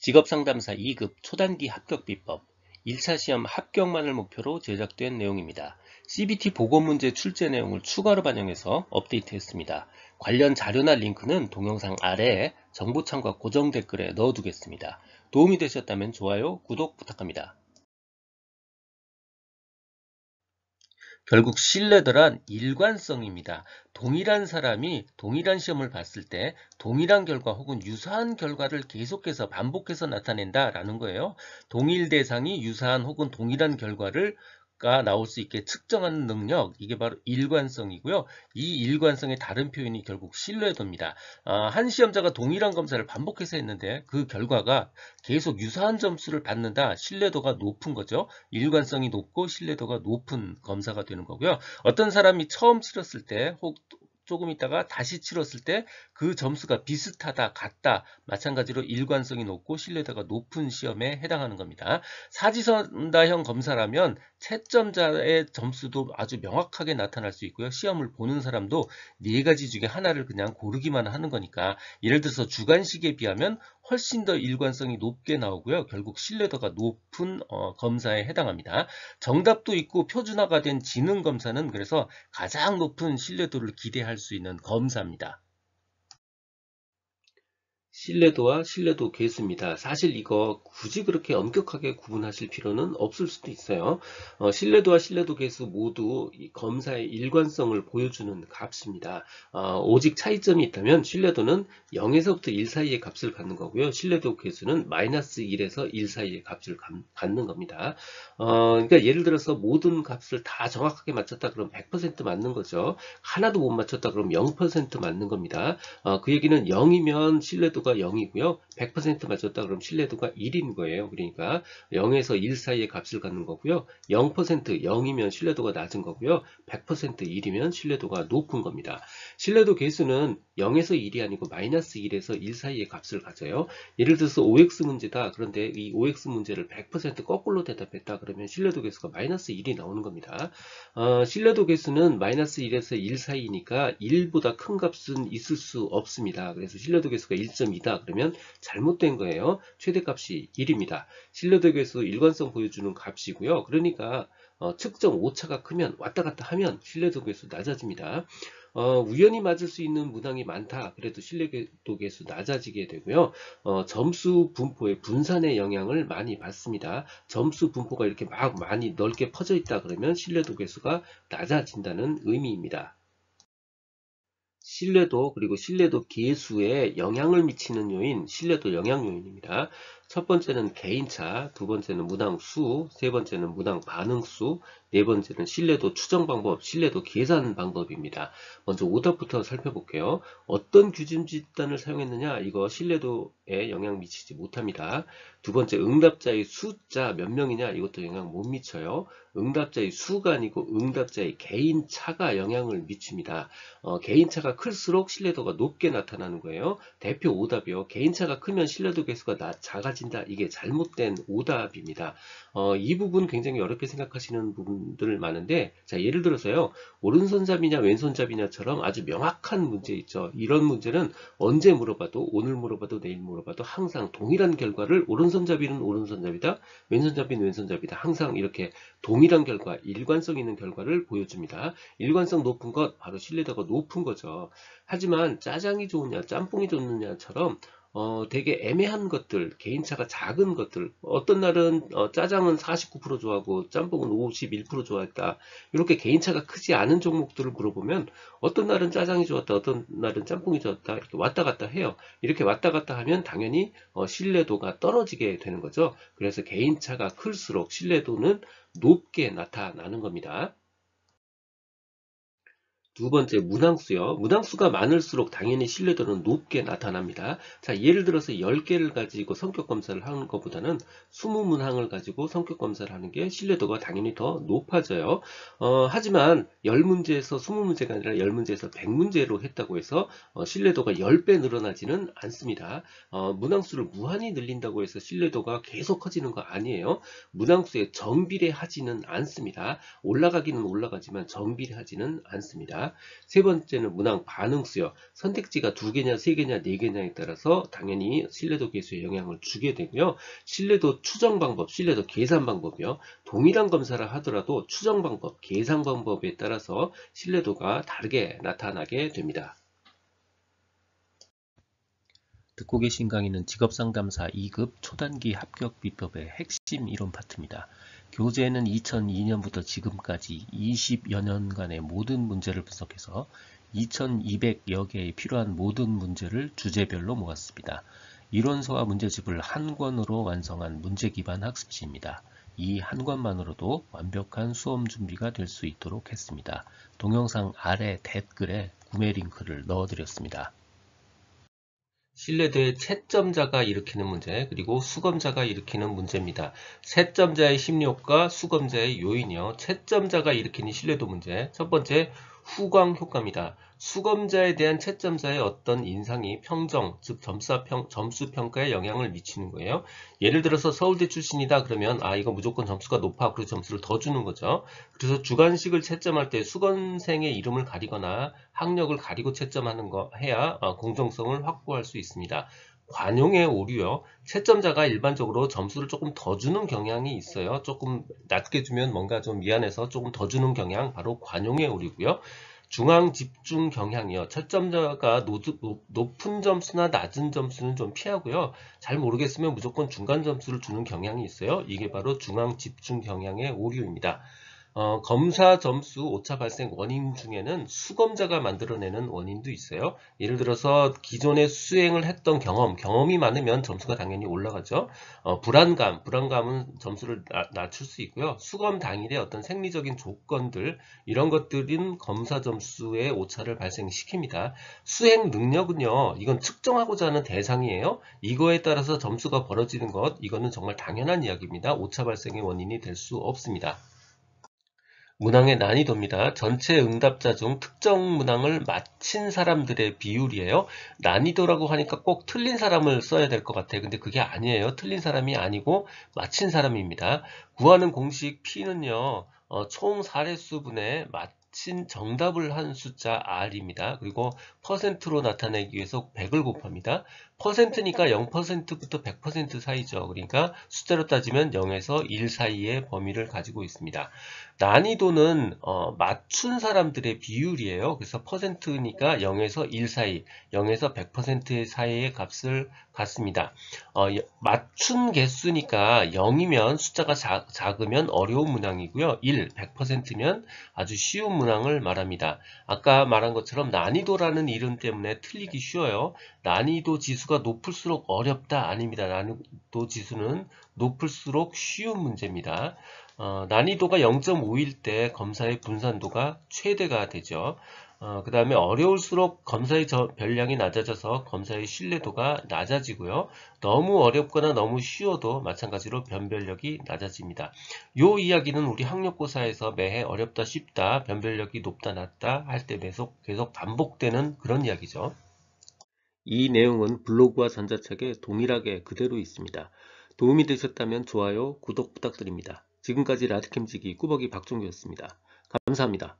직업상담사 2급 초단기 합격 비법 1차 시험 합격만을 목표로 제작된 내용입니다. CBT 보고문제 출제 내용을 추가로 반영해서 업데이트했습니다. 관련 자료나 링크는 동영상 아래에 정보 참고 고정 댓글에 넣어두겠습니다. 도움이 되셨다면 좋아요, 구독 부탁합니다. 결국 신뢰도란 일관성입니다. 동일한 사람이 동일한 시험을 봤을 때 동일한 결과 혹은 유사한 결과를 계속해서 반복해서 나타낸다라는 거예요. 동일 대상이 유사한 혹은 동일한 결과를 나올 수 있게 측정하는 능력, 이게 바로 일관성이고요. 이 일관성의 다른 표현이 결국 신뢰도입니다. 한 시험자가 동일한 검사를 반복해서 했는데 그 결과가 계속 유사한 점수를 받는다, 신뢰도가 높은 거죠. 일관성이 높고 신뢰도가 높은 검사가 되는 거고요. 어떤 사람이 처음 치렀을 때 혹 조금 있다가 다시 치렀을 때 그 점수가 비슷하다, 같다, 마찬가지로 일관성이 높고 신뢰도가 높은 시험에 해당하는 겁니다. 사지선다형 검사라면 채점자의 점수도 아주 명확하게 나타날 수 있고요. 시험을 보는 사람도 네 가지 중에 하나를 그냥 고르기만 하는 거니까, 예를 들어서 주관식에 비하면 훨씬 더 일관성이 높게 나오고요. 결국 신뢰도가 높은 검사에 해당합니다. 정답도 있고 표준화가 된 지능 검사는 그래서 가장 높은 신뢰도를 기대할 수 있는 검사입니다. 신뢰도와 신뢰도 계수입니다. 사실 이거 굳이 그렇게 엄격하게 구분하실 필요는 없을 수도 있어요. 신뢰도와 신뢰도 계수 모두 이 검사의 일관성을 보여주는 값입니다. 오직 차이점이 있다면 신뢰도는 0에서부터 1 사이의 값을 갖는 거고요. 신뢰도 계수는 마이너스 1에서 1 사이의 값을 갖는 겁니다. 그러니까 예를 들어서 모든 값을 다 정확하게 맞췄다 그러면 100% 맞는 거죠. 하나도 못 맞췄다 그러면 0% 맞는 겁니다. 그 얘기는 0이면 신뢰도가 0이고요. 100% 맞췄다 그러면 신뢰도가 1인 거예요. 그러니까 0에서 1 사이의 값을 갖는 거고요. 0% 0이면 신뢰도가 낮은 거고요. 100% 1이면 신뢰도가 높은 겁니다. 신뢰도 계수는 0에서 1이 아니고 마이너스 1에서 1 사이의 값을 가져요. 예를 들어서 OX 문제다. 그런데 이 OX 문제를 100% 거꾸로 대답했다 그러면 신뢰도 계수가 마이너스 1이 나오는 겁니다. 신뢰도 계수는 마이너스 1에서 1 사이니까 1보다 큰 값은 있을 수 없습니다. 그래서 신뢰도 계수가 1.2다 그러면 잘못된 거예요. 최대값이 1입니다. 신뢰도 계수 일관성 보여주는 값이고요. 그러니까 측정 오차가 크면 왔다 갔다 하면 신뢰도 계수 낮아집니다. 우연히 맞을 수 있는 문항이 많다. 그래도 신뢰도 계수 낮아지게 되고요. 점수 분포의 분산의 영향을 많이 받습니다. 점수 분포가 이렇게 막 많이 넓게 퍼져 있다 그러면 신뢰도 계수가 낮아진다는 의미입니다. 신뢰도 그리고 신뢰도 계수에 영향을 미치는 요인, 신뢰도 영향 요인입니다. 첫 번째는 개인차, 두 번째는 문항수, 세 번째는 문항 반응수, 네 번째는 신뢰도 추정 방법, 신뢰도 계산 방법입니다. 먼저 오답부터 살펴볼게요. 어떤 규준 집단을 사용했느냐? 이거 신뢰도에 영향 미치지 못합니다. 두 번째, 응답자의 숫자 몇 명이냐? 이것도 영향 못 미쳐요. 응답자의 수가 아니고 응답자의 개인차가 영향을 미칩니다. 개인차가 클수록 신뢰도가 높게 나타나는 거예요. 대표 오답이요. 개인차가 크면 신뢰도 계수가 작아진다. 이게 잘못된 오답입니다. 이 부분 굉장히 어렵게 생각하시는 부분들 많은데, 자, 예를 들어서요. 오른손잡이냐 왼손잡이냐처럼 아주 명확한 문제 있죠. 이런 문제는 언제 물어봐도, 오늘 물어봐도 내일 물어봐도 항상 동일한 결과를, 오른손잡이는 오른손잡이다, 왼손잡이는 왼손잡이다, 항상 이렇게 동일한 결과, 일관성 있는 결과를 보여줍니다. 일관성 높은 것, 바로 신뢰도가 높은 거죠. 하지만 짜장이 좋으냐 짬뽕이 좋느냐처럼 되게 애매한 것들, 개인차가 작은 것들, 어떤 날은 짜장은 49% 좋아하고 짬뽕은 51% 좋아했다, 이렇게 개인차가 크지 않은 종목들을 물어보면 어떤 날은 짜장이 좋았다, 어떤 날은 짬뽕이 좋았다, 이렇게 왔다 갔다 해요. 이렇게 왔다 갔다 하면 당연히 신뢰도가 떨어지게 되는 거죠. 그래서 개인차가 클수록 신뢰도는 높게 나타나는 겁니다. 두 번째, 문항수요. 문항수가 많을수록 당연히 신뢰도는 높게 나타납니다. 자, 예를 들어서 10개를 가지고 성격 검사를 하는 것보다는 20문항을 가지고 성격 검사를 하는 게 신뢰도가 당연히 더 높아져요. 하지만 10문제에서 20문제가 아니라 10문제에서 100문제로 했다고 해서 신뢰도가 10배 늘어나지는 않습니다. 문항수를 무한히 늘린다고 해서 신뢰도가 계속 커지는 거 아니에요. 문항수에 정비례하지는 않습니다. 올라가기는 올라가지만 정비례하지는 않습니다. 있습니다. 세 번째는 문항 반응수요. 선택지가 2개냐, 3개냐, 4개냐에 따라서 당연히 신뢰도 계수에 영향을 주게 되고요. 신뢰도 추정 방법, 신뢰도 계산 방법이요. 동일한 검사를 하더라도 추정 방법, 계산 방법에 따라서 신뢰도가 다르게 나타나게 됩니다. 듣고 계신 강의는 직업상담사 2급 초단기 합격 비법의 핵심 이론 파트입니다. 교재는 2002년부터 지금까지 20여 년간의 모든 문제를 분석해서 2200여 개의 필요한 모든 문제를 주제별로 모았습니다. 이론서와 문제집을 한 권으로 완성한 문제 기반 학습지입니다. 이 한 권만으로도 완벽한 수험 준비가 될 수 있도록 했습니다. 동영상 아래 댓글에 구매 링크를 넣어드렸습니다. 신뢰도의 채점자가 일으키는 문제, 그리고 수검자가 일으키는 문제입니다. 채점자의 심리효과, 수검자의 요인이요. 채점자가 일으키는 신뢰도 문제. 첫 번째, 후광 효과입니다. 수검자에 대한 채점자의 어떤 인상이 평정, 즉 점수 평가에 영향을 미치는 거예요. 예를 들어서 서울대 출신이다 그러면 이거 무조건 점수가 높아, 그래서 점수를 더 주는 거죠. 그래서 주관식을 채점할 때 수험생의 이름을 가리거나 학력을 가리고 채점하는 거 해야 공정성을 확보할 수 있습니다. 관용의 오류요. 채점자가 일반적으로 점수를 조금 더 주는 경향이 있어요. 조금 낮게 주면 뭔가 좀 미안해서 조금 더 주는 경향, 바로 관용의 오류고요. 중앙 집중 경향이요. 채점자가 높은 점수나 낮은 점수는 좀 피하고요. 잘 모르겠으면 무조건 중간 점수를 주는 경향이 있어요. 이게 바로 중앙 집중 경향의 오류입니다. 검사 점수 오차 발생 원인 중에는 수검자가 만들어내는 원인도 있어요. 예를 들어서 기존에 수행을 했던 경험이 많으면 점수가 당연히 올라가죠. 불안감은 점수를 낮출 수 있고요. 수검 당일의 어떤 생리적인 조건들, 이런 것들은 검사 점수의 오차를 발생시킵니다. 수행 능력은요, 이건 측정하고자 하는 대상이에요. 이거에 따라서 점수가 벌어지는 것, 이거는 정말 당연한 이야기입니다. 오차 발생의 원인이 될 수 없습니다. 문항의 난이도입니다. 전체 응답자 중 특정 문항을 맞힌 사람들의 비율이에요. 난이도라고 하니까 꼭 틀린 사람을 써야 될 것 같아요. 근데 그게 아니에요. 틀린 사람이 아니고 맞힌 사람입니다. 구하는 공식 P는요. 총 사례수분의 맞힌 정답을 한 숫자 R입니다. 그리고 퍼센트로 나타내기 위해서 100을 곱합니다. 퍼센트니까 0%부터 100% 사이죠. 그러니까 숫자로 따지면 0에서 1 사이의 범위를 가지고 있습니다. 난이도는 맞춘 사람들의 비율이에요. 그래서 퍼센트니까 0에서 1 사이, 0에서 100% 사이의 값을 갖습니다. 맞춘 개수니까 0이면 숫자가 작으면 어려운 문항이고요. 100%면 아주 쉬운 문항을 말합니다. 아까 말한 것처럼 난이도라는 이름 때문에 틀리기 쉬워요. 난이도 지수가 높을수록 어렵다 아닙니다. 난이도 지수는 높을수록 쉬운 문제입니다. 난이도가 0.5일 때 검사의 분산도가 최대가 되죠. 그 다음에 어려울수록 검사의 변량이 낮아져서 검사의 신뢰도가 낮아지고요. 너무 어렵거나 너무 쉬워도 마찬가지로 변별력이 낮아집니다. 이 이야기는 우리 학력고사에서 매해 어렵다 쉽다, 변별력이 높다 낮다 할 때 계속 반복되는 그런 이야기죠. 이 내용은 블로그와 전자책에 동일하게 그대로 있습니다. 도움이 되셨다면 좋아요, 구독 부탁드립니다. 지금까지 라디캠지기 꾸벅이 박종규였습니다. 감사합니다.